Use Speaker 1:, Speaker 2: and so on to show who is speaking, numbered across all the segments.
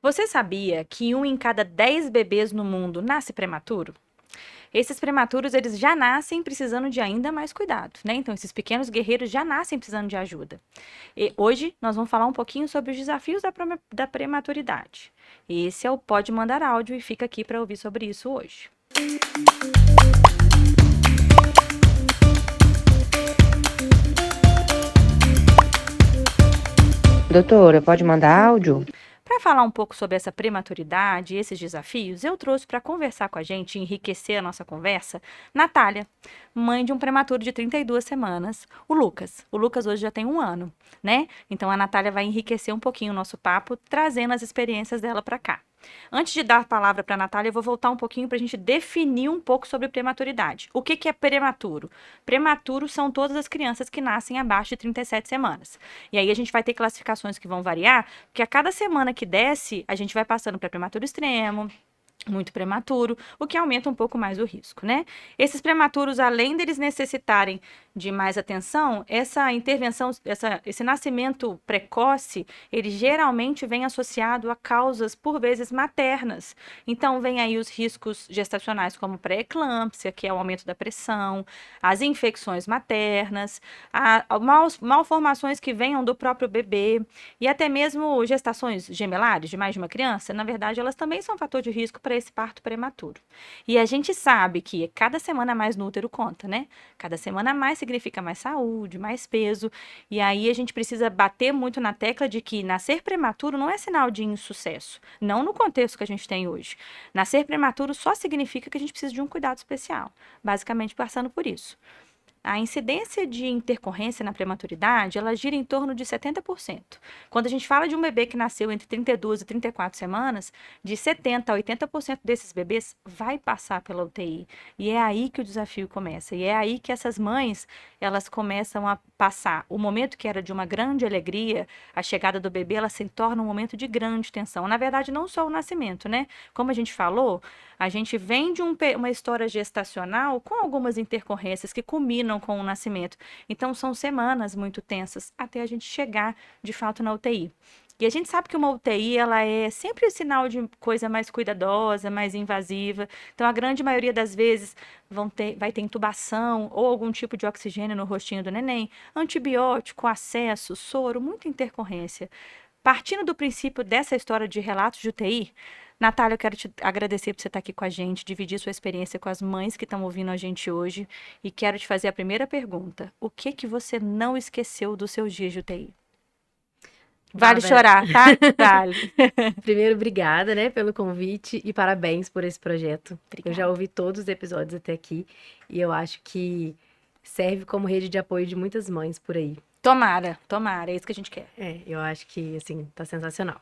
Speaker 1: Você sabia que 1 em cada 10 bebês no mundo nasce prematuro? Esses prematuros, eles já nascem precisando de ainda mais cuidado, né? Então, esses pequenos guerreiros já nascem precisando de ajuda. E hoje nós vamos falar um pouquinho sobre os desafios da prematuridade. Esse é o Pode Mandar Áudio e fica aqui para ouvir sobre isso hoje.
Speaker 2: Doutora, pode mandar áudio?
Speaker 1: Para falar um pouco sobre essa prematuridade e esses desafios, eu trouxe para conversar com a gente e enriquecer a nossa conversa, Natália, mãe de um prematuro de 32 semanas, o Lucas. O Lucas hoje já tem 1 ano, né? Então a Natália vai enriquecer um pouquinho o nosso papo, trazendo as experiências dela para cá. Antes de dar a palavra para a Natália, eu vou voltar um pouquinho para a gente definir um pouco sobre prematuridade. O que é prematuro? Prematuro são todas as crianças que nascem abaixo de 37 semanas. E aí a gente vai ter classificações que vão variar, porque a cada semana que desce, a gente vai passando para prematuro extremo, muito prematuro, o que aumenta um pouco mais o risco, né? Esses prematuros, além deles necessitarem de mais atenção, essa intervenção, esse nascimento precoce, ele geralmente vem associado a causas, por vezes, maternas. Então, vem aí os riscos gestacionais, como pré-eclâmpsia, que é o aumento da pressão, as infecções maternas, malformações que venham do próprio bebê, e até mesmo gestações gemelares de mais de uma criança, na verdade, elas também são fator de risco para esse parto prematuro. E a gente sabe que cada semana a mais no útero conta, né? Cada semana a mais significa mais saúde, mais peso. E aí a gente precisa bater muito na tecla de que nascer prematuro não é sinal de insucesso. Não no contexto que a gente tem hoje. Nascer prematuro só significa que a gente precisa de um cuidado especial. Basicamente passando por isso. A incidência de intercorrência na prematuridade, ela gira em torno de 70%. Quando a gente fala de um bebê que nasceu entre 32 e 34 semanas, de 70 a 80% desses bebês vai passar pela UTI. E é aí que o desafio começa. E é aí que essas mães, elas começam a passar. O momento que era de uma grande alegria, a chegada do bebê, ela se torna um momento de grande tensão. Na verdade, não só o nascimento, né? Como a gente falou, a gente vem de uma história gestacional com algumas intercorrências que culminam com o nascimento. Então, são semanas muito tensas até a gente chegar, de fato, na UTI. E a gente sabe que uma UTI, ela é sempre sinal de coisa mais cuidadosa, mais invasiva. Então, a grande maioria das vezes vai ter intubação ou algum tipo de oxigênio no rostinho do neném, antibiótico, acesso, soro, muita intercorrência. Partindo do princípio dessa história de relatos de UTI, Natália, eu quero te agradecer por você estar aqui com a gente, dividir sua experiência com as mães que estão ouvindo a gente hoje. E quero te fazer a primeira pergunta. O que que você não esqueceu dos seus dias de UTI? Vale
Speaker 3: Bárbara,
Speaker 1: chorar, tá? Vale.
Speaker 3: primeiro, obrigada, né, pelo convite e parabéns por esse projeto. Eu já
Speaker 1: Obrigada.
Speaker 3: ouvi todos os episódios até aqui e eu acho que serve como rede de apoio de muitas mães por aí.
Speaker 1: Tomara, tomara, é isso que a gente quer.
Speaker 3: Eu acho que, assim, tá sensacional.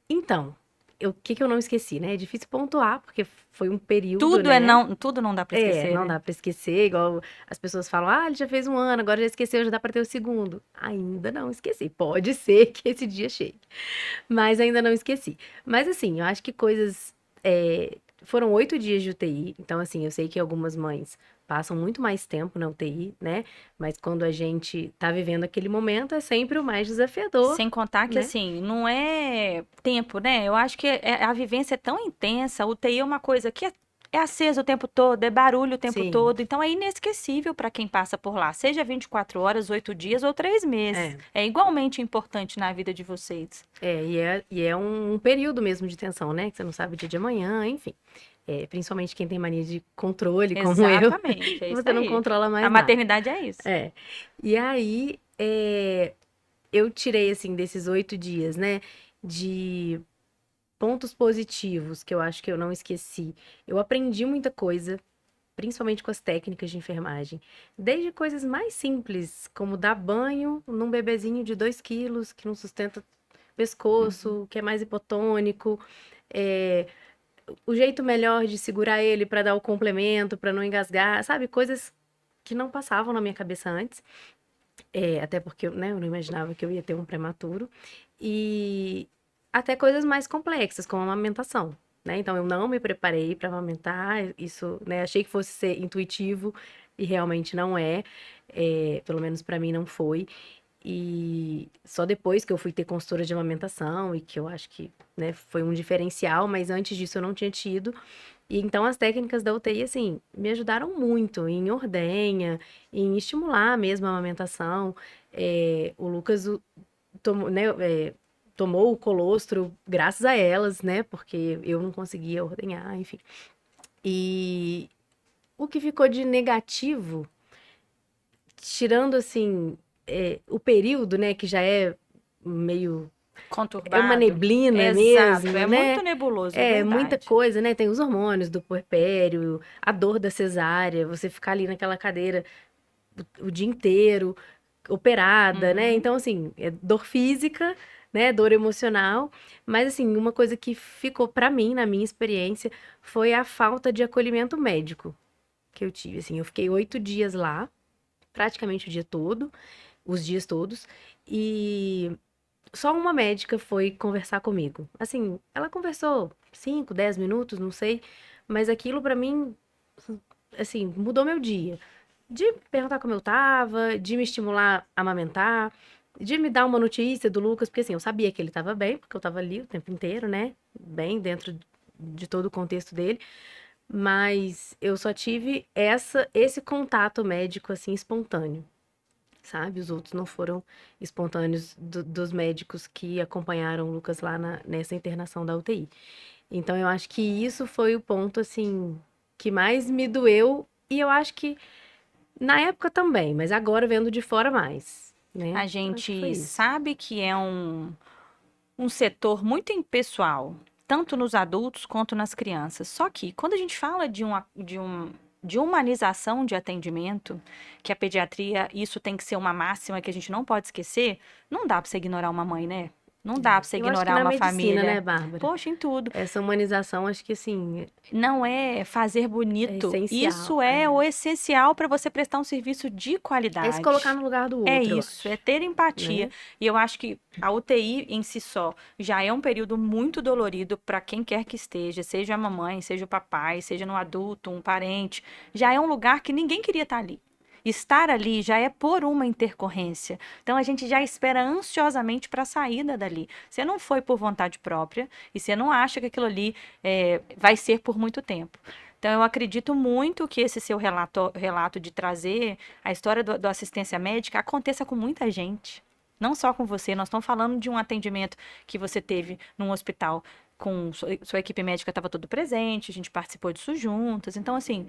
Speaker 3: Então, o que que eu não esqueci, né? É difícil pontuar, porque foi um período, né?
Speaker 1: Tudo não dá pra esquecer,
Speaker 3: Não
Speaker 1: né?
Speaker 3: dá pra esquecer, igual as pessoas falam, ele já fez 1 ano, agora já esqueceu, já dá pra ter o segundo. Ainda não esqueci. Pode ser que esse dia chegue, mas ainda não esqueci. Mas assim, eu acho que coisas. Foram 8 dias de UTI, então assim, eu sei que algumas mães passam muito mais tempo na UTI, né? Mas quando a gente tá vivendo aquele momento, é sempre o mais desafiador,
Speaker 1: Sem contar que,
Speaker 3: né?
Speaker 1: assim, não é tempo, né? Eu acho que a vivência é tão intensa, a UTI é uma coisa que é acesa o tempo todo, é barulho o tempo
Speaker 3: Sim,
Speaker 1: todo, então é inesquecível para quem passa por lá, seja 24 horas, 8 dias ou 3 meses.
Speaker 3: é.
Speaker 1: É igualmente importante na vida de vocês.
Speaker 3: E é um período mesmo de tensão, né? Que você não sabe o dia de amanhã, enfim. Principalmente quem tem mania de controle, como eu,
Speaker 1: Exatamente, é isso
Speaker 3: você não
Speaker 1: aí.
Speaker 3: controla
Speaker 1: A
Speaker 3: mais nada.
Speaker 1: maternidade é isso.
Speaker 3: E aí, eu tirei, assim, desses 8 dias, né? De pontos positivos que eu acho que eu não esqueci. Eu aprendi muita coisa, principalmente com as técnicas de enfermagem. Desde coisas mais simples, como dar banho num bebezinho de 2 quilos, que não sustenta pescoço, que é mais hipotônico. É, o jeito melhor de segurar ele para dar o complemento, para não engasgar, sabe? Coisas que não passavam na minha cabeça antes. Até porque, né, eu não imaginava que eu ia ter um prematuro. E até coisas mais complexas, como a amamentação, né? Então, eu não me preparei para amamentar. Isso, né? Achei que fosse ser intuitivo e realmente não é. Pelo menos para mim não foi. E só depois que eu fui ter consultora de amamentação e que eu acho que, né, foi um diferencial, mas antes disso eu não tinha tido. E então as técnicas da UTI, assim, me ajudaram muito em ordenha, em estimular mesmo a amamentação. O Lucas tomou, né, tomou o colostro graças a elas, né, porque eu não conseguia ordenhar, enfim. E o que ficou de negativo, tirando assim, o período, né, que já é meio. É uma
Speaker 1: Conturbado.
Speaker 3: neblina
Speaker 1: Exato,
Speaker 3: mesmo,
Speaker 1: é
Speaker 3: né?
Speaker 1: muito nebuloso, é
Speaker 3: É muita
Speaker 1: verdade.
Speaker 3: coisa, né? Tem os hormônios do puerpério, a dor da cesárea, você ficar ali naquela cadeira o dia inteiro, operada, né?
Speaker 1: Uhum.
Speaker 3: Então, assim, é dor física, né? Dor emocional. Mas, assim, uma coisa que ficou pra mim, na minha experiência, foi a falta de acolhimento médico que eu tive. Assim, eu fiquei 8 dias lá, praticamente o dia todo, os dias todos, e só uma médica foi conversar comigo. Assim, ela conversou 5, 10 minutos, não sei, mas aquilo pra mim, assim, mudou meu dia. De perguntar como eu tava, de me estimular a amamentar, de me dar uma notícia do Lucas, porque assim, eu sabia que ele tava bem, porque eu tava ali o tempo inteiro, né? Bem dentro de todo o contexto dele, mas eu só tive esse contato médico assim espontâneo, sabe? Os outros não foram espontâneos dos médicos que acompanharam o Lucas lá nessa internação da UTI. Então eu acho que isso foi o ponto assim que mais me doeu e eu acho que na época também, mas agora vendo de fora mais, né?
Speaker 1: A
Speaker 3: Acho que foi
Speaker 1: gente
Speaker 3: isso.
Speaker 1: sabe que é um setor muito impessoal, tanto nos adultos quanto nas crianças. Só que quando a gente fala de humanização de atendimento, que a pediatria, isso tem que ser uma máxima que a gente não pode esquecer, não dá para você ignorar uma mãe, né? Não dá para você
Speaker 3: Eu acho que
Speaker 1: ignorar
Speaker 3: na
Speaker 1: uma
Speaker 3: medicina, né,
Speaker 1: família.
Speaker 3: Bárbara?
Speaker 1: Poxa, em tudo.
Speaker 3: Essa humanização, acho que assim,
Speaker 1: Não é fazer
Speaker 3: é
Speaker 1: bonito.
Speaker 3: essencial.
Speaker 1: Isso é o essencial para você prestar um serviço de
Speaker 3: É se colocar
Speaker 1: qualidade.
Speaker 3: no lugar do
Speaker 1: É
Speaker 3: outro, eu
Speaker 1: isso, é
Speaker 3: acho,
Speaker 1: ter empatia.
Speaker 3: né?
Speaker 1: E eu acho que a UTI em si só já é um período muito dolorido para quem quer que esteja, seja a mamãe, seja o papai, seja no adulto, um parente. Já é um lugar que ninguém queria estar ali. Estar ali já é por uma intercorrência. Então a gente já espera ansiosamente para a saída dali. Você não foi por vontade própria e você não acha que aquilo ali vai ser por muito tempo. Então, eu acredito muito que esse seu relato de trazer a história do assistência médica aconteça com muita gente. Não só com você, nós estamos falando de um atendimento que você teve num hospital com sua equipe médica estava tudo presente, a gente participou disso juntas. Então, assim,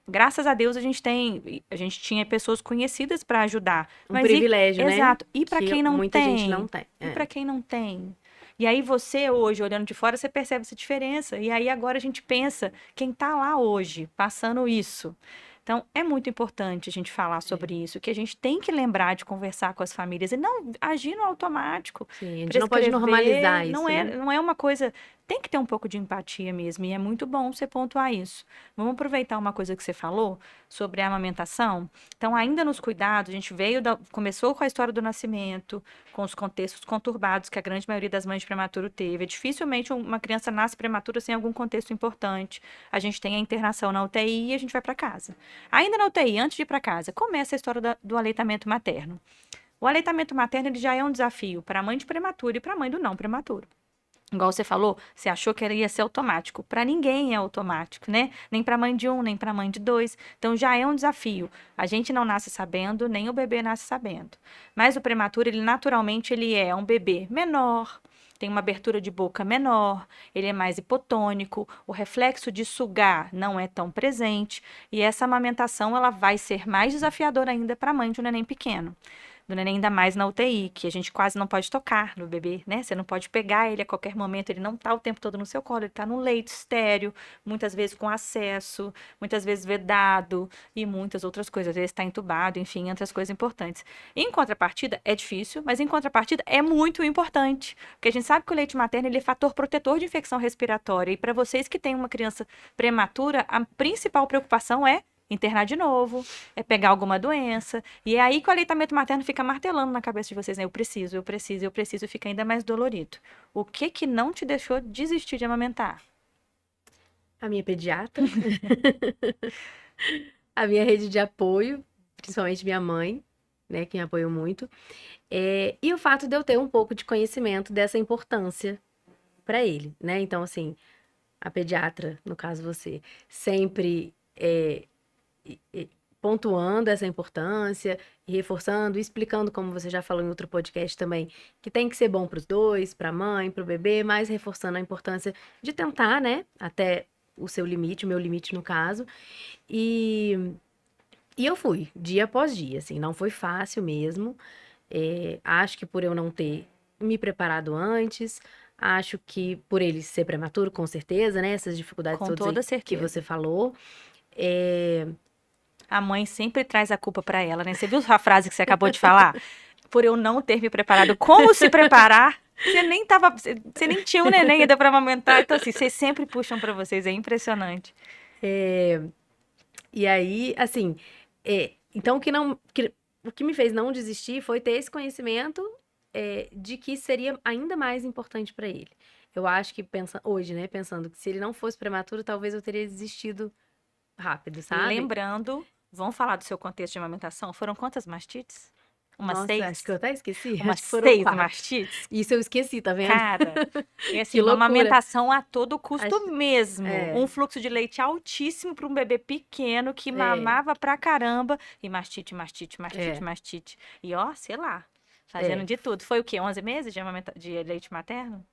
Speaker 1: graças a Deus a gente tinha pessoas conhecidas para ajudar.
Speaker 3: Um
Speaker 1: Mas
Speaker 3: privilégio, né?
Speaker 1: exato, e para
Speaker 3: Que
Speaker 1: quem não
Speaker 3: muita gente não
Speaker 1: tem?
Speaker 3: tem.
Speaker 1: E para quem não tem? E aí você hoje, olhando de fora, você percebe essa diferença. E aí agora a gente pensa quem está lá hoje, passando isso. Então, é muito importante a gente falar sobre isso, que a gente tem que lembrar de conversar com as famílias e não agir no automático.
Speaker 3: Sim, a gente não pode
Speaker 1: Prescrever
Speaker 3: normalizar isso, né?
Speaker 1: não é uma coisa. Tem que ter um pouco de empatia mesmo, e é muito bom você pontuar isso. Vamos aproveitar uma coisa que você falou sobre a amamentação. Então, ainda nos cuidados, a gente começou com a história do nascimento, com os contextos conturbados que a grande maioria das mães de prematuro teve. Dificilmente uma criança nasce prematura sem algum contexto importante. A gente tem a internação na UTI e a gente vai para casa. Ainda na UTI, antes de ir para casa, começa a história do aleitamento materno. O aleitamento materno ele já é um desafio para a mãe de prematuro e para a mãe do não prematuro. Igual você falou, você achou que ia ser automático. Para ninguém é automático, né? Nem para mãe de um, nem para mãe de dois. Então já é um desafio. A gente não nasce sabendo, nem o bebê nasce sabendo. Mas o prematuro, ele naturalmente ele é um bebê menor, tem uma abertura de boca menor, ele é mais hipotônico, o reflexo de sugar não é tão presente e essa amamentação ela vai ser mais desafiadora ainda para a mãe de um neném pequeno. Do neném ainda mais na UTI, que a gente quase não pode tocar no bebê, né? Você não pode pegar ele a qualquer momento, ele não está o tempo todo no seu colo, ele está no leito estéreo, muitas vezes com acesso, muitas vezes vedado e muitas outras coisas. Às vezes está entubado, enfim, outras coisas importantes. Em contrapartida, é difícil, mas em contrapartida é muito importante, porque a gente sabe que o leite materno ele é fator protetor de infecção respiratória e para vocês que têm uma criança prematura, a principal preocupação é internar de novo, é pegar alguma doença. E é aí que o aleitamento materno fica martelando na cabeça de vocês, né? Eu preciso, eu preciso, eu preciso, e fica ainda mais dolorido. O que que não te deixou desistir de amamentar?
Speaker 3: A minha pediatra, a minha rede de apoio, principalmente minha mãe. né, que me apoiou muito. E o fato de eu ter um pouco de conhecimento dessa importância para ele, né? Então, assim, a pediatra, no caso você, sempre pontuando essa importância e reforçando, explicando, como você já falou em outro podcast também, que tem que ser bom para os dois, para a mãe, para o bebê, mas reforçando a importância de tentar, né, até o seu limite, o meu limite no caso. E eu fui, dia após dia, assim, não foi fácil mesmo. Acho que por eu não ter me preparado antes, acho que por ele ser prematuro, com certeza, né, essas dificuldades
Speaker 1: Com
Speaker 3: todas aí
Speaker 1: toda
Speaker 3: que
Speaker 1: certeza.
Speaker 3: você falou. É,
Speaker 1: A mãe sempre traz a culpa pra ela, né? Você viu a frase que você acabou de falar? Por eu não ter me preparado. Como se preparar? Você nem tinha um neném ainda pra amamentar. Então, assim, vocês sempre puxam pra vocês. É impressionante.
Speaker 3: E aí, assim, então o que me fez não desistir foi ter esse conhecimento de que seria ainda mais importante para ele. Eu acho que hoje, né, pensando que se ele não fosse prematuro, talvez eu teria desistido rápido, sabe?
Speaker 1: Lembrando, vamos falar do seu contexto de amamentação? Foram quantas mastites? Umas
Speaker 3: Nossa, acho que eu
Speaker 1: 6?
Speaker 3: até esqueci.
Speaker 1: Umas
Speaker 3: Acho que foram
Speaker 1: 6
Speaker 3: 4.
Speaker 1: mastites?
Speaker 3: Isso eu esqueci, tá vendo?
Speaker 1: Cara, é
Speaker 3: Que
Speaker 1: assim, uma
Speaker 3: loucura.
Speaker 1: amamentação a todo custo
Speaker 3: Acho-
Speaker 1: mesmo.
Speaker 3: É,
Speaker 1: Um fluxo de leite altíssimo para um bebê pequeno que
Speaker 3: é,
Speaker 1: mamava pra caramba. E mastite, mastite, mastite,
Speaker 3: é,
Speaker 1: mastite. E ó, sei lá, fazendo
Speaker 3: é.
Speaker 1: de tudo. Foi o quê? 11 meses de leite materno?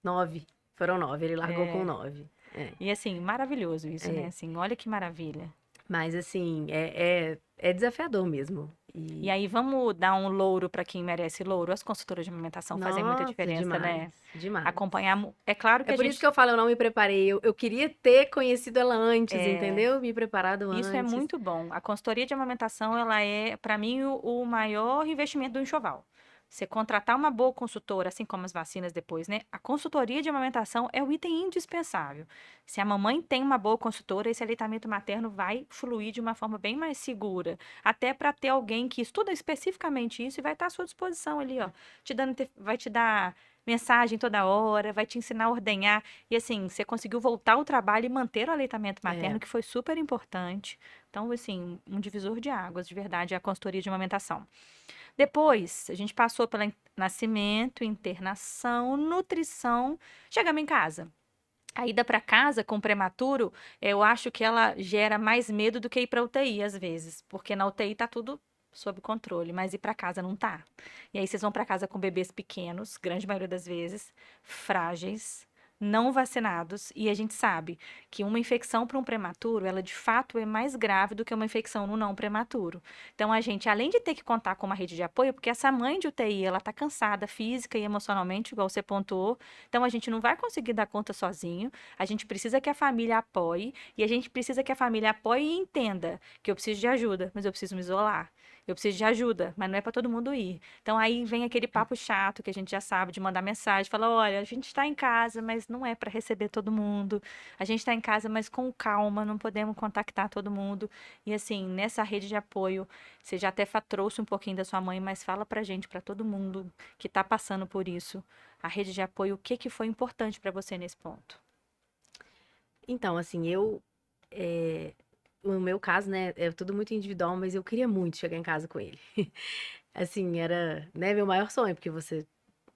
Speaker 3: 9. Foram 9. Ele largou com
Speaker 1: É.
Speaker 3: 9. É,
Speaker 1: E assim, maravilhoso isso, né?
Speaker 3: é.
Speaker 1: Assim, olha que maravilha.
Speaker 3: Mas assim, é desafiador mesmo.
Speaker 1: E
Speaker 3: E
Speaker 1: aí, vamos dar um louro para quem merece louro. As consultoras de amamentação fazem muita
Speaker 3: nossa,
Speaker 1: diferença,
Speaker 3: demais,
Speaker 1: né?
Speaker 3: demais.
Speaker 1: Acompanhar. É claro que
Speaker 3: É
Speaker 1: a
Speaker 3: por isso
Speaker 1: gente.
Speaker 3: que eu falo, eu não me preparei. Eu queria ter conhecido ela antes,
Speaker 1: É,
Speaker 3: entendeu? Me preparado
Speaker 1: isso é
Speaker 3: antes.
Speaker 1: muito bom. A consultoria de amamentação, ela é, para mim, o maior investimento do enxoval. Você contratar uma boa consultora, assim como as vacinas depois, né? A consultoria de amamentação é o item indispensável. Se a mamãe tem uma boa consultora, esse aleitamento materno vai fluir de uma forma bem mais segura. Até para ter alguém que estuda especificamente isso e vai estar à sua disposição ali, ó. Vai te dar mensagem toda hora, vai te ensinar a ordenhar. E assim, você conseguiu voltar ao trabalho e manter o aleitamento
Speaker 3: É.
Speaker 1: materno, que foi super importante. Então, assim, um divisor de águas, de verdade, é a consultoria de amamentação. Depois, a gente passou pelo nascimento, internação, nutrição, chegamos em casa. A ida para casa com prematuro, eu acho que ela gera mais medo do que ir para UTI às vezes, porque na UTI tá tudo sob controle, mas ir para casa não tá. E aí vocês vão para casa com bebês pequenos, grande maioria das vezes, frágeis, não vacinados, e a gente sabe que uma infecção para um prematuro, ela de fato é mais grave do que uma infecção no não prematuro. Então a gente, além de ter que contar com uma rede de apoio, porque essa mãe de UTI, ela tá cansada física e emocionalmente, igual você pontuou, então a gente não vai conseguir dar conta sozinho. A gente precisa que a família apoie e a gente precisa que a família apoie e entenda que eu preciso de ajuda, mas eu preciso me isolar. Eu preciso de ajuda, mas não é para todo mundo ir. Então aí vem aquele papo chato que a gente já sabe de mandar mensagem, fala, olha, a gente está em casa, mas não é para receber todo mundo. A gente está em casa, mas com calma, não podemos contactar todo mundo. E assim, nessa rede de apoio, você já até trouxe um pouquinho da sua mãe, mas fala pra gente, para todo mundo que está passando por isso, a rede de apoio, o que que foi importante para você nesse ponto?
Speaker 3: Então, assim, no meu caso, né, é tudo muito individual, mas eu queria muito chegar em casa com ele. Assim, era, né, meu maior sonho, porque você,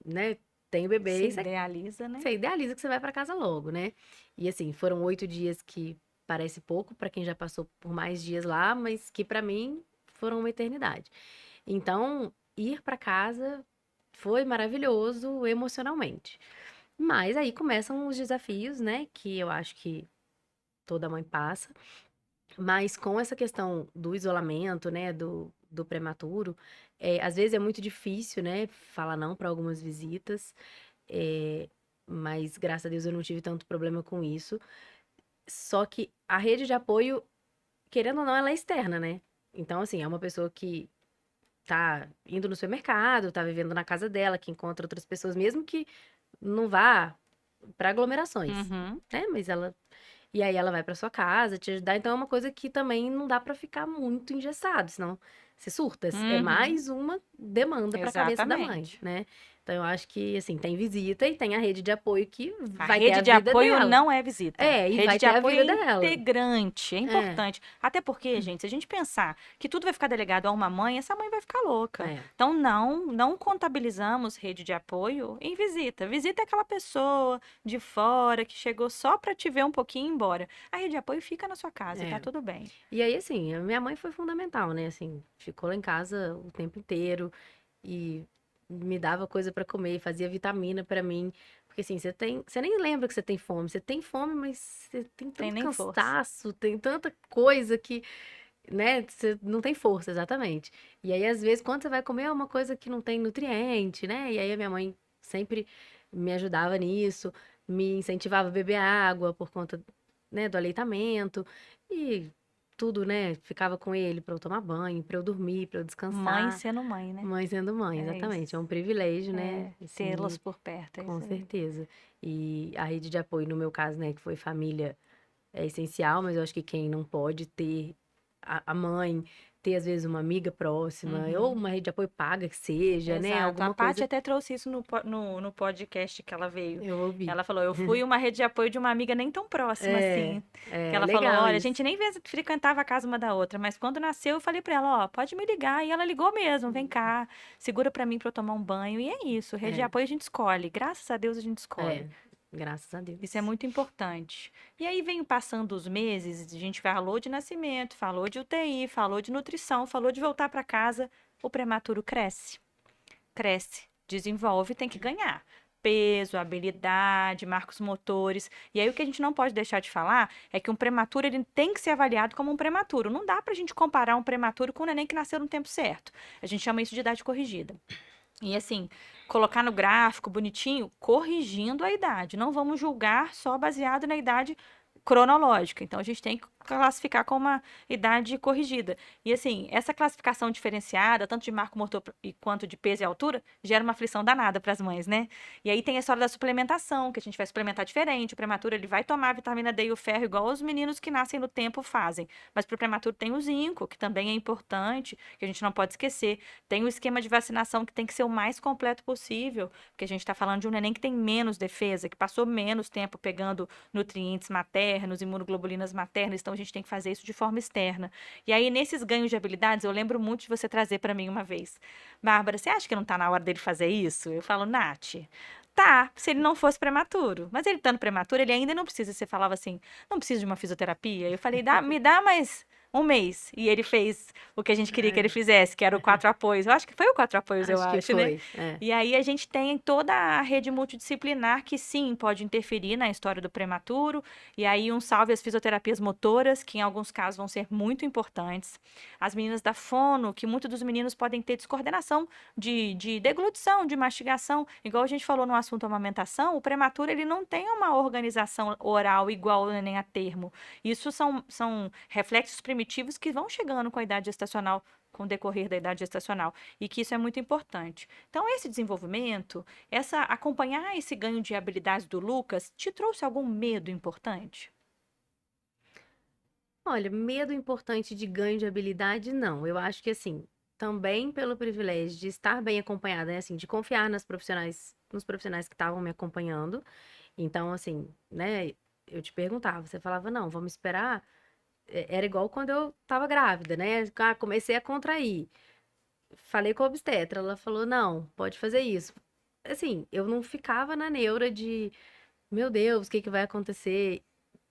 Speaker 3: né, tem o bebê
Speaker 1: Se
Speaker 3: e
Speaker 1: idealiza, né?
Speaker 3: você idealiza que você vai pra casa logo, né? E assim, foram 8 dias que parece pouco pra quem já passou por mais dias lá, mas que pra mim foram uma eternidade. Então, ir pra casa foi maravilhoso emocionalmente. Mas aí começam os desafios, né, que eu acho que toda mãe passa. Mas com essa questão do isolamento, né, do prematuro, às vezes é muito difícil, né, falar não para algumas visitas, eh, mas graças a Deus eu não tive tanto problema com isso. Só que a rede de apoio, querendo ou não, ela é externa, né? Então, assim, é uma pessoa que tá indo no supermercado, tá vivendo na casa dela, que encontra outras pessoas, mesmo que não vá para aglomerações,
Speaker 1: Uhum,
Speaker 3: né? E aí ela vai pra sua casa te ajudar, então é uma coisa que também não dá pra ficar muito engessado, senão você surta. É
Speaker 1: uhum,
Speaker 3: mais uma demanda pra cabeça da mãe,
Speaker 1: exatamente.
Speaker 3: né? Então, eu acho que, assim, tem visita e tem a rede de apoio que
Speaker 1: A
Speaker 3: vai ter
Speaker 1: rede
Speaker 3: a
Speaker 1: de
Speaker 3: vida
Speaker 1: apoio
Speaker 3: dela.
Speaker 1: não é visita.
Speaker 3: É, e
Speaker 1: Rede
Speaker 3: vai
Speaker 1: de
Speaker 3: ter a
Speaker 1: apoio
Speaker 3: vida
Speaker 1: é
Speaker 3: dela.
Speaker 1: integrante, é
Speaker 3: É,
Speaker 1: importante. Até porque, gente, se a gente pensar que tudo vai ficar delegado a uma mãe, essa mãe vai ficar louca.
Speaker 3: é.
Speaker 1: Então, não contabilizamos rede de apoio em visita. Visita é aquela pessoa de fora que chegou só para te ver um pouquinho e ir embora. A rede de apoio fica na sua casa e tá
Speaker 3: É.
Speaker 1: tudo bem.
Speaker 3: E aí, assim, a minha mãe foi fundamental, né? Assim, ficou lá em casa o tempo inteiro e me dava coisa pra comer, fazia vitamina pra mim. Porque assim, você nem lembra que você tem fome, mas você tem
Speaker 1: Tem
Speaker 3: tanto
Speaker 1: nem força.
Speaker 3: cansaço, tem tanta coisa que, né, você não tem força, exatamente. E aí, às vezes, quando você vai comer é uma coisa que não tem nutriente, né? E aí a minha mãe sempre me ajudava nisso, me incentivava a beber água por conta, né, do aleitamento. E tudo, né? Ficava com ele pra eu tomar banho, pra eu dormir, pra eu
Speaker 1: Mãe
Speaker 3: descansar.
Speaker 1: sendo mãe, né?
Speaker 3: Mãe sendo mãe,
Speaker 1: É
Speaker 3: exatamente. É
Speaker 1: isso.
Speaker 3: um privilégio, né?
Speaker 1: É, tê-las
Speaker 3: Assim,
Speaker 1: por perto, é
Speaker 3: com
Speaker 1: isso aí.
Speaker 3: certeza. E a rede de apoio, no meu caso, né, que foi família, é essencial, mas eu acho que quem não pode ter a mãe, ter às vezes uma amiga próxima, ou
Speaker 1: Uhum.
Speaker 3: uma rede de apoio paga que seja, né?
Speaker 1: Exato. A
Speaker 3: Alguma
Speaker 1: Paty
Speaker 3: coisa
Speaker 1: até trouxe isso no podcast que ela veio.
Speaker 3: eu ouvi.
Speaker 1: Ela falou: Eu fui uma rede de apoio de uma amiga nem tão próxima assim. Que
Speaker 3: É
Speaker 1: ela falou:
Speaker 3: legal
Speaker 1: Olha, a
Speaker 3: isso.
Speaker 1: gente nem frequentava a casa uma da outra, mas quando nasceu eu falei pra ela: Ó, pode me ligar. E ela ligou mesmo: Vem cá, segura pra mim pra eu tomar um banho. E é isso. Rede de
Speaker 3: É,
Speaker 1: apoio a gente escolhe. Graças a Deus a gente escolhe.
Speaker 3: é, graças a
Speaker 1: Isso é
Speaker 3: Deus.
Speaker 1: muito importante. E aí vem passando os meses, a gente falou de nascimento, falou de UTI, falou de nutrição, falou de voltar pra casa. O prematuro cresce, desenvolve, tem que ganhar. Peso, habilidade, marcos motores. E aí o que a gente não pode deixar de falar é que um prematuro ele tem que ser avaliado como um prematuro. Não dá pra gente comparar um prematuro com um neném que nasceu no tempo certo. A gente chama isso de idade corrigida. E assim, colocar no gráfico bonitinho, corrigindo a idade. Não vamos julgar só baseado na idade cronológica. Então a gente tem que classificar como uma idade corrigida. E assim, essa classificação diferenciada, tanto de marco motor quanto de peso e altura, gera uma aflição danada para as mães, né? E aí tem a história da suplementação, que a gente vai suplementar diferente. O prematuro ele vai tomar a vitamina D e o ferro igual os meninos que nascem no tempo fazem. Mas para o prematuro tem o zinco, que também é importante, que a gente não pode esquecer. Tem o esquema de vacinação que tem que ser o mais completo possível, porque a gente está falando de um neném que tem menos defesa, que passou menos tempo pegando nutrientes maternos, imunoglobulinas maternas, então a gente tem que fazer isso de forma externa. E aí, nesses ganhos de habilidades, eu lembro muito de você trazer para mim uma vez. Bárbara, você acha que não está na hora dele fazer isso? Eu falo, Nath, tá, se ele não fosse prematuro. Mas ele estando prematuro, ele ainda não precisa. Você falava assim, não precisa de uma fisioterapia? Eu falei, me dá mais um mês. E ele fez o que a gente queria que ele fizesse, que era o 4 apoios. Eu acho que foi o 4 apoios, eu
Speaker 3: Acho que
Speaker 1: acho, né?
Speaker 3: foi. É.
Speaker 1: E aí a gente tem toda a rede multidisciplinar que sim, pode interferir na história do prematuro. E aí um salve às fisioterapias motoras, que em alguns casos vão ser muito importantes. As meninas da fono, que muitos dos meninos podem ter descoordenação de deglutição, de mastigação. Igual a gente falou no assunto amamentação, o prematuro ele não tem uma organização oral igual o neném a termo. Isso são reflexos primitivos que vão chegando com a idade gestacional, com o decorrer da idade gestacional, e que isso é muito importante. Então, esse desenvolvimento, acompanhar esse ganho de habilidades do Lucas, te trouxe algum medo importante?
Speaker 3: Olha, medo importante de ganho de habilidade, não. Eu acho que, assim, também pelo privilégio de estar bem acompanhada, né? Assim, de confiar nos profissionais que estavam me acompanhando. Então, assim, né? Eu te perguntava, você falava, não, vamos esperar. Era igual quando eu tava grávida, né? Ah, comecei a contrair. Falei com a obstetra, ela falou, não, pode fazer isso. Assim, eu não ficava na neura de, meu Deus, o que que vai acontecer?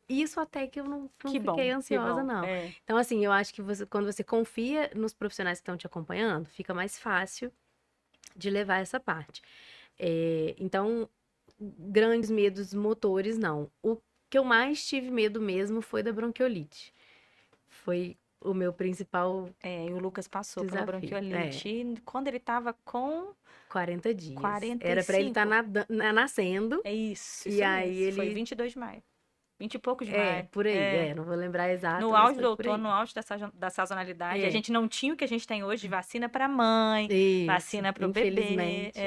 Speaker 3: Isso até que eu não
Speaker 1: Que
Speaker 3: fiquei
Speaker 1: bom, que
Speaker 3: ansiosa,
Speaker 1: bom.
Speaker 3: não.
Speaker 1: É.
Speaker 3: Então, assim, eu acho que quando você confia nos profissionais que estão te acompanhando, fica mais fácil de levar essa parte. Então, grandes medos motores, não. O que eu mais tive medo mesmo foi da bronquiolite. Foi o meu principal
Speaker 1: E o Lucas passou pela
Speaker 3: desafio.
Speaker 1: bronquiolite quando ele estava com
Speaker 3: 40 dias. Era pra ele estar
Speaker 1: 45.
Speaker 3: nascendo,
Speaker 1: É isso,
Speaker 3: e
Speaker 1: isso
Speaker 3: aí
Speaker 1: mesmo. Foi
Speaker 3: ele.
Speaker 1: 22 de maio. 20 e pouco de maio.
Speaker 3: Por aí.
Speaker 1: É.
Speaker 3: Não vou lembrar exato,
Speaker 1: No
Speaker 3: mas
Speaker 1: auge
Speaker 3: foi
Speaker 1: do
Speaker 3: por
Speaker 1: outono,
Speaker 3: aí.
Speaker 1: no auge da sazonalidade, a
Speaker 3: É,
Speaker 1: gente não tinha o que a gente tem hoje de vacina para mãe,
Speaker 3: isso,
Speaker 1: vacina para o bebê.
Speaker 3: infelizmente,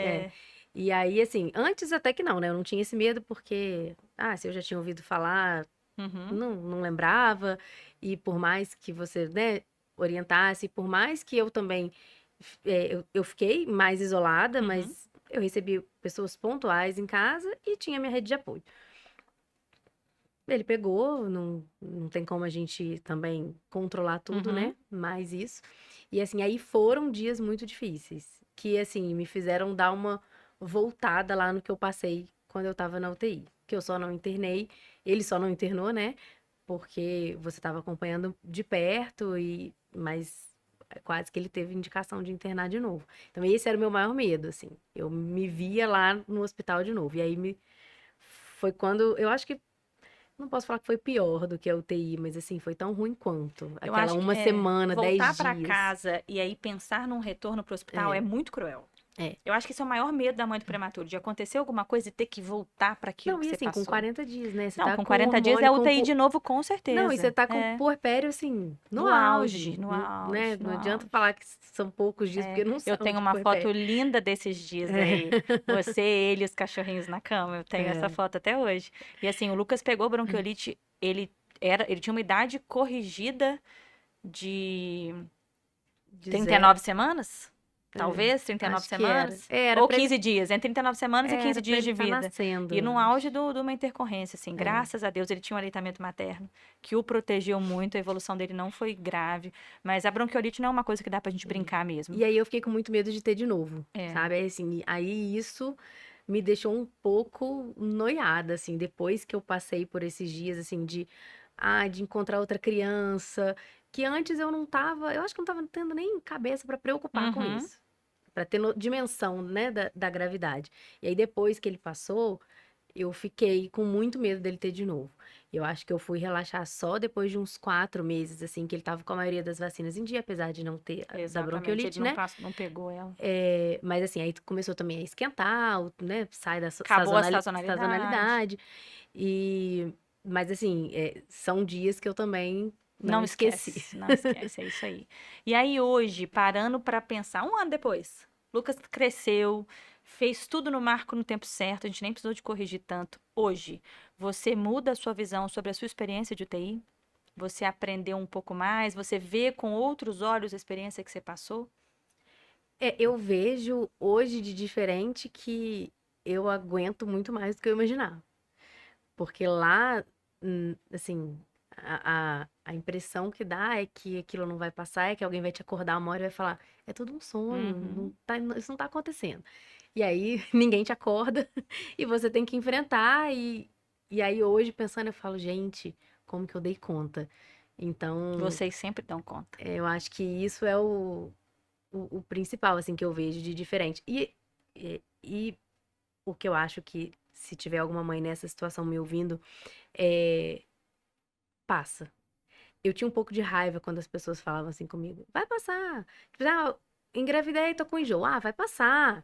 Speaker 3: E aí, assim, antes até que não, né? Eu não tinha esse medo porque, se eu já tinha ouvido falar,
Speaker 1: Uhum,
Speaker 3: não lembrava. E por mais que você, né, orientasse, por mais que eu também, eu fiquei mais isolada,
Speaker 1: uhum.
Speaker 3: mas eu recebi pessoas pontuais em casa e tinha minha rede de apoio. Ele pegou, não tem como a gente também controlar tudo,
Speaker 1: Uhum.
Speaker 3: né? Mais isso. E assim, aí foram dias muito difíceis, que assim, me fizeram dar uma voltada lá no que eu passei quando eu tava na UTI. Que eu só não internei, ele só não internou, né? Porque você tava acompanhando de perto mas quase que ele teve indicação de internar de novo. Então esse era o meu maior medo, assim. Eu me via lá no hospital de novo. E aí foi quando eu acho que não posso falar que foi pior do que a UTI, mas assim, foi tão ruim quanto.
Speaker 1: Eu
Speaker 3: Aquela
Speaker 1: acho que
Speaker 3: uma semana,
Speaker 1: voltar
Speaker 3: 10
Speaker 1: para
Speaker 3: dias.
Speaker 1: casa e aí pensar num retorno pro hospital é
Speaker 3: É,
Speaker 1: muito cruel.
Speaker 3: é.
Speaker 1: Eu acho que esse é o maior medo da mãe do prematuro, de acontecer alguma coisa e ter que voltar para aquilo
Speaker 3: Não,
Speaker 1: que
Speaker 3: e
Speaker 1: você
Speaker 3: assim, com
Speaker 1: passou.
Speaker 3: 40 dias, né? Você
Speaker 1: Não,
Speaker 3: tá
Speaker 1: com
Speaker 3: com
Speaker 1: 40 dias
Speaker 3: hormônio,
Speaker 1: é UTI de novo, com
Speaker 3: Não, e você
Speaker 1: certeza.
Speaker 3: tá com
Speaker 1: É,
Speaker 3: puerpério, assim, no
Speaker 1: no
Speaker 3: auge,
Speaker 1: auge, no
Speaker 3: né?
Speaker 1: auge, no
Speaker 3: Não adianta
Speaker 1: auge.
Speaker 3: falar que são poucos dias,
Speaker 1: É,
Speaker 3: porque não
Speaker 1: eu
Speaker 3: são
Speaker 1: tenho
Speaker 3: de
Speaker 1: uma foto
Speaker 3: puerpério.
Speaker 1: linda desses dias aí.
Speaker 3: É,
Speaker 1: Você, ele e os cachorrinhos na cama. Eu tenho essa
Speaker 3: é.
Speaker 1: foto até hoje. E assim, o Lucas pegou bronquiolite, ele tinha uma idade corrigida de
Speaker 3: De zero.
Speaker 1: 39 semanas?
Speaker 3: É,
Speaker 1: Talvez, 39
Speaker 3: acho que era.
Speaker 1: semanas?
Speaker 3: Era
Speaker 1: Ou
Speaker 3: pra ele,
Speaker 1: 15 dias, entre 39 semanas e 15
Speaker 3: era pra
Speaker 1: dias
Speaker 3: ele
Speaker 1: de
Speaker 3: estar
Speaker 1: vida.
Speaker 3: nascendo,
Speaker 1: E no
Speaker 3: eu
Speaker 1: auge
Speaker 3: acho.
Speaker 1: de uma intercorrência, assim,
Speaker 3: É.
Speaker 1: graças a Deus ele tinha um aleitamento materno, que o protegeu muito, a evolução dele não foi grave. Mas a bronquiolite não é uma coisa que dá pra gente brincar mesmo.
Speaker 3: E aí eu fiquei com muito medo de ter de novo,
Speaker 1: É.
Speaker 3: sabe? Aí, assim, aí isso me deixou um pouco noiada, assim, depois que eu passei por esses dias, assim, de encontrar outra criança, que antes eu não tava, eu acho que eu não tava tendo nem cabeça pra preocupar com
Speaker 1: Uhum.
Speaker 3: isso, pra ter dimensão, né, da gravidade. E aí depois que ele passou, eu fiquei com muito medo dele ter de novo. Eu acho que eu fui relaxar só depois de uns 4 meses, assim, que ele tava com a maioria das vacinas em dia, apesar de não ter a da
Speaker 1: Exatamente, ele
Speaker 3: bronquiolite,
Speaker 1: não
Speaker 3: né?
Speaker 1: passou, não pegou ela.
Speaker 3: Mas assim, aí começou também a esquentar, né? Sai da
Speaker 1: Acabou a sazonalidade.
Speaker 3: sazonalidade. E, mas assim, são dias que eu também não
Speaker 1: Não
Speaker 3: esqueci.
Speaker 1: esquece, não esquece, é isso aí. E aí hoje, parando pra pensar, um ano depois, Lucas cresceu, fez tudo no marco no tempo certo, a gente nem precisou de corrigir tanto. Hoje, você muda a sua visão sobre a sua experiência de UTI? Você aprendeu um pouco mais? Você vê com outros olhos a experiência que você passou?
Speaker 3: Eu vejo hoje de diferente que eu aguento muito mais do que eu imaginava. Porque lá, assim, a impressão que dá é que aquilo não vai passar, é que alguém vai te acordar uma hora e vai falar, é tudo um sonho,
Speaker 1: Uhum.
Speaker 3: isso não tá acontecendo. E aí ninguém te acorda e você tem que enfrentar. E aí hoje, pensando, eu falo, gente, como que eu dei conta? Então,
Speaker 1: Vocês sempre dão conta.
Speaker 3: eu acho que isso é o principal, assim, que eu vejo de diferente. E o que eu acho que, se tiver alguma mãe nessa situação me ouvindo, é, passa. Eu tinha um pouco de raiva quando as pessoas falavam assim comigo, vai passar. Tipo, engravidei, tô com enjoo. Ah, vai passar.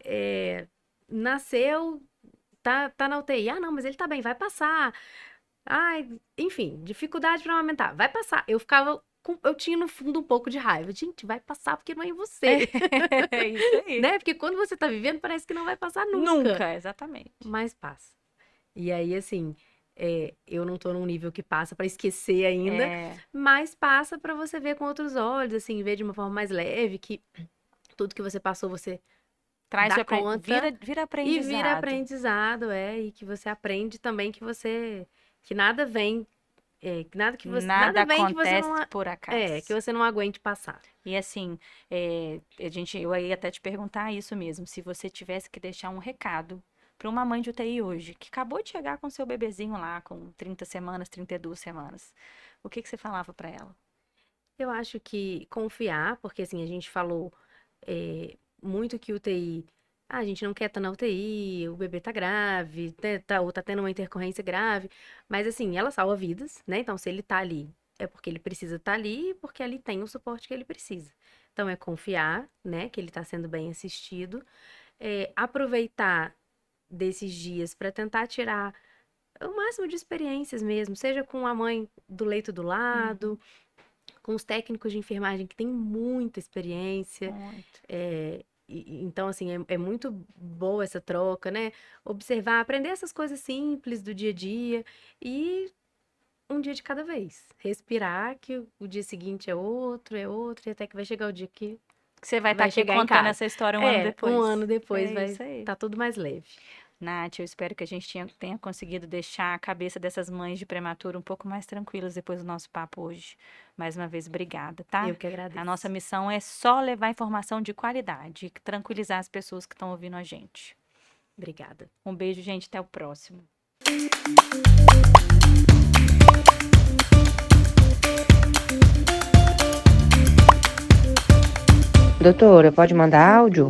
Speaker 3: É, nasceu, tá na UTI. Ah, não, mas ele tá bem, vai passar. Ai, enfim, dificuldade pra amamentar, vai passar. Eu tinha no fundo um pouco de raiva. Gente, vai passar porque não é em você,
Speaker 1: É isso aí.
Speaker 3: né? Porque quando você tá vivendo, parece que não vai passar nunca,
Speaker 1: Nunca, exatamente.
Speaker 3: mas passa. E aí, assim, eu não tô num nível que passa pra esquecer ainda,
Speaker 1: É,
Speaker 3: mas passa pra você ver com outros olhos, assim, ver de uma forma mais leve, que tudo que você passou, você
Speaker 1: traz
Speaker 3: dá
Speaker 1: o
Speaker 3: conta
Speaker 1: vira
Speaker 3: e vira
Speaker 1: aprendizado.
Speaker 3: aprendizado, e que você aprende também que nada vem, nada
Speaker 1: Nada
Speaker 3: vem que você não,
Speaker 1: acontece por
Speaker 3: que
Speaker 1: acaso.
Speaker 3: você não aguente passar.
Speaker 1: E assim, eu ia até te perguntar isso mesmo, se você tivesse que deixar um recado para uma mãe de UTI hoje, que acabou de chegar com seu bebezinho lá, com 30 semanas, 32 semanas, o que que você falava para ela?
Speaker 3: Eu acho que confiar, porque assim, a gente falou muito que UTI, a gente não quer estar na UTI, o bebê tá grave, né, ou tá tendo uma intercorrência grave, mas assim, ela salva vidas, né? Então, se ele tá ali, é porque ele precisa estar ali e porque ali tem o suporte que ele precisa. Então, é confiar, né, que ele tá sendo bem assistido, aproveitar desses dias para tentar tirar o máximo de experiências mesmo, seja com a mãe do leito do
Speaker 1: Uhum,
Speaker 3: lado, com os técnicos de enfermagem que têm muita experiência.
Speaker 1: muito.
Speaker 3: Então, assim, é muito boa essa troca, né? Observar, aprender essas coisas simples do dia a dia e um dia de cada vez. Respirar, que o dia seguinte é outro, e até que vai chegar o dia que
Speaker 1: Que você vai estar
Speaker 3: vai
Speaker 1: aqui
Speaker 3: chegar em
Speaker 1: contando
Speaker 3: casa.
Speaker 1: essa história um ano depois.
Speaker 3: Um ano depois
Speaker 1: É
Speaker 3: vai
Speaker 1: isso aí.
Speaker 3: tá tudo mais leve.
Speaker 1: Nath, eu espero que a gente tenha conseguido deixar a cabeça dessas mães de prematuro um pouco mais tranquilas depois do nosso papo hoje. Mais uma vez, obrigada, tá?
Speaker 3: Eu que agradeço.
Speaker 1: A nossa missão é só levar informação de qualidade e tranquilizar as pessoas que estão ouvindo a gente.
Speaker 3: Obrigada.
Speaker 1: Um beijo, gente. Até o próximo.
Speaker 2: Doutora, pode mandar áudio?